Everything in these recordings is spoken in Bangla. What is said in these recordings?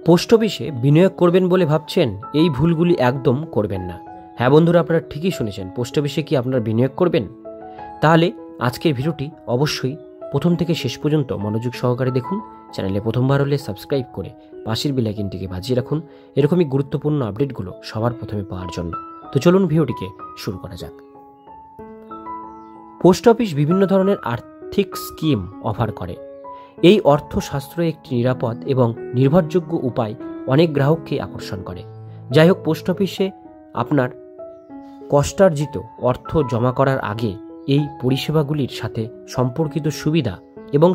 পোস্ট অফিসে বিনিয়োগ করবেন বলে ভাবছেন, এই ভুলগুলি একদম করবেন না। হ্যাঁ বন্ধুরা, আপনারা ঠিকই শুনেছেন, পোস্ট অফিসে কি আপনারা বিনিয়োগ করবেন? তাহলে আজকের ভিডিওটি অবশ্যই প্রথম থেকে শেষ পর্যন্ত মনোযোগ সহকারে দেখুন। চ্যানেলে প্রথমবার হলে সাবস্ক্রাইব করে পাশের বেল আইকনটিকে বাজিয়ে রাখুন এরকমই গুরুত্বপূর্ণ আপডেটগুলো সবার প্রথমে পাওয়ার জন্য। তো চলুন ভিডিওটিকে শুরু করা যাক। পোস্ট অফিস বিভিন্ন ধরনের আর্থিক স্কিম অফার করে। এই অর্থশাস্ত্র একটি নিরাপদ এবং নির্ভরযোগ্য উপায় অনেক গ্রাহককে আকর্ষণ করে। যাই হোক, পোস্ট অফিসে আপনার কষ্টার্জিত অর্থ জমা করার আগে এই পরিষেবাগুলির সাথে সম্পর্কিত সুবিধা এবং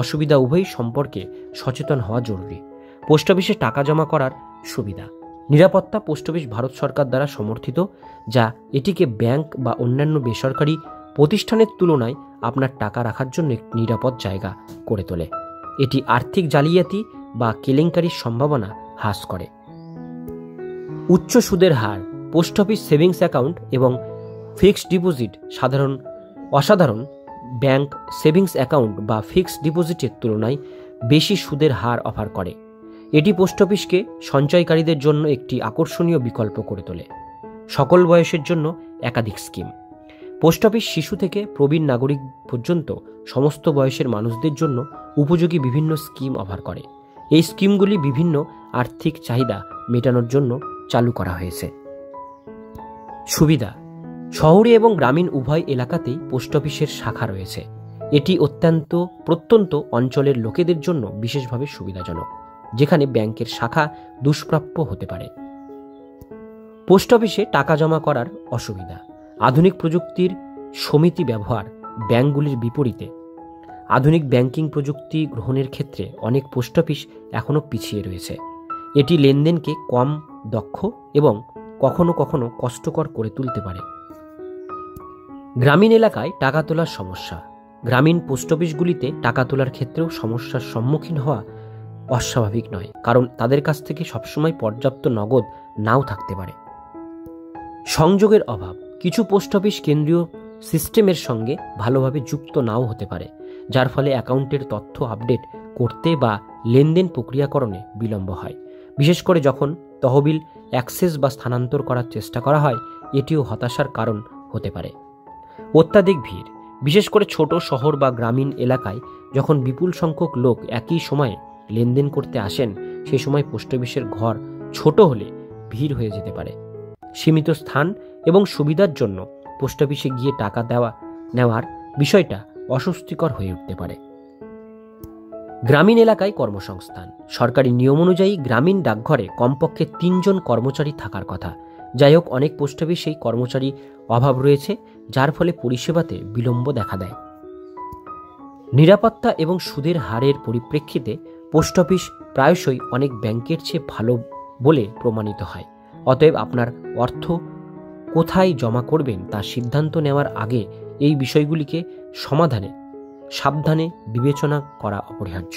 অসুবিধা উভয়ই সম্পর্কে সচেতন হওয়া জরুরি। পোস্ট অফিসে টাকা জমা করার সুবিধা। নিরাপত্তা। পোস্ট অফিস ভারত সরকার দ্বারা সমর্থিত, যা এটিকে ব্যাংক বা অন্যান্য বেসরকারি প্রতিষ্ঠানের তুলনায় আপনার টাকা রাখার জন্য একটি নিরাপদ জায়গা করে তোলে। এটি আর্থিক জালিয়াতি বা কেলেঙ্কারির সম্ভাবনা হ্রাস করে। উচ্চ সুদের হার। পোস্ট অফিস সেভিংস অ্যাকাউন্ট এবং ফিক্সড ডিপোজিট অসাধারণ ব্যাংক সেভিংস অ্যাকাউন্ট বা ফিক্সড ডিপোজিটের তুলনায় বেশি সুদের হার অফার করে। এটি পোস্ট অফিসকে সঞ্চয়কারীদের জন্য একটি আকর্ষণীয় বিকল্প করে তোলে। সকল বয়সের জন্য একাধিক স্কিম। পোস্ট অফিস শিশু থেকে প্রবীণ নাগরিক পর্যন্ত সমস্ত বয়সের মানুষদের জন্য উপযোগী বিভিন্ন স্কিম অফার করে। এই স্কিমগুলি বিভিন্ন আর্থিক চাহিদা মেটানোর জন্য চালু করা হয়েছে। সুবিধা। শহরে এবং গ্রামীণ উভয় এলাকাতেই পোস্ট অফিসের শাখা রয়েছে। এটি প্রত্যন্ত অঞ্চলের লোকেদের জন্য বিশেষভাবে সুবিধাজনক, যেখানে ব্যাংকের শাখা দুষ্প্রাপ্য হতে পারে। পোস্ট অফিসে টাকা জমা করার অসুবিধা। আধুনিক প্রযুক্তির সমিতি ব্যবহার। ব্যাংকগুলির বিপরীতে আধুনিক ব্যাংকিং প্রযুক্তি গ্রহণের ক্ষেত্রে অনেক পোস্ট অফিস এখনও পিছিয়ে রয়েছে। এটি লেনদেনকে কম দক্ষ এবং কখনো কখনো কষ্টকর করে তুলতে পারে। গ্রামীণ এলাকায় টাকা তোলার সমস্যা। গ্রামীণ পোস্ট অফিসগুলিতে টাকা তোলার ক্ষেত্রেও সমস্যার সম্মুখীন হওয়া অস্বাভাবিক নয়, কারণ তাদের কাছ থেকে সবসময় পর্যাপ্ত নগদ নাও থাকতে পারে। সংযোগের অভাব। কিছু পোস্ট অফিস কেন্দ্রীয় সিস্টেমের সঙ্গে ভালোভাবে যুক্ত নাও হতে পারে, যার ফলে অ্যাকাউন্টের তথ্য আপডেট করতে বা লেনদেন প্রক্রিয়াকরণে বিলম্ব হয়। বিশেষ করে যখন তহবিল অ্যাক্সেস বা স্থানান্তর করার চেষ্টা করা হয়, এটিও হতাশার কারণ হতে পারে। অত্যাধিক ভিড়। বিশেষ করে ছোট শহর বা গ্রামীণ এলাকায় যখন বিপুল সংখ্যক লোক একই সময়ে লেনদেন করতে আসেন, সেই সময় পোস্ট অফিসের ঘর ছোট হলে ভিড় হয়ে যেতে পারে। সীমিত স্থান এবং সুবিধার জন্য পোস্ট অফিসে গিয়ে টাকা নেওয়ার বিষয়টা অস্বস্তিকর হয়ে উঠতে পারে। গ্রামীণ এলাকায় কর্মসংস্থান। সরকারি নিয়ম অনুযায়ী গ্রামীণ ডাকঘরে কমপক্ষে 3 জন কর্মচারী থাকার কথা। যাই হোক, অনেক পোস্ট অফিসেই কর্মচারী অভাব রয়েছে, যার ফলে পরিষেবাতে বিলম্ব দেখা দেয়। নিরাপত্তা এবং সুদের হারের পরিপ্রেক্ষিতে পোস্ট অফিস প্রায়শই অনেক ব্যাংকের চেয়ে ভালো বলে প্রমাণিত হয়। অতএব আপনার অর্থ কোথায় জমা করবেন তা সিদ্ধান্ত নেওয়ার আগে এই বিষয়গুলিকে সাবধানে বিবেচনা করা অপরিহার্য।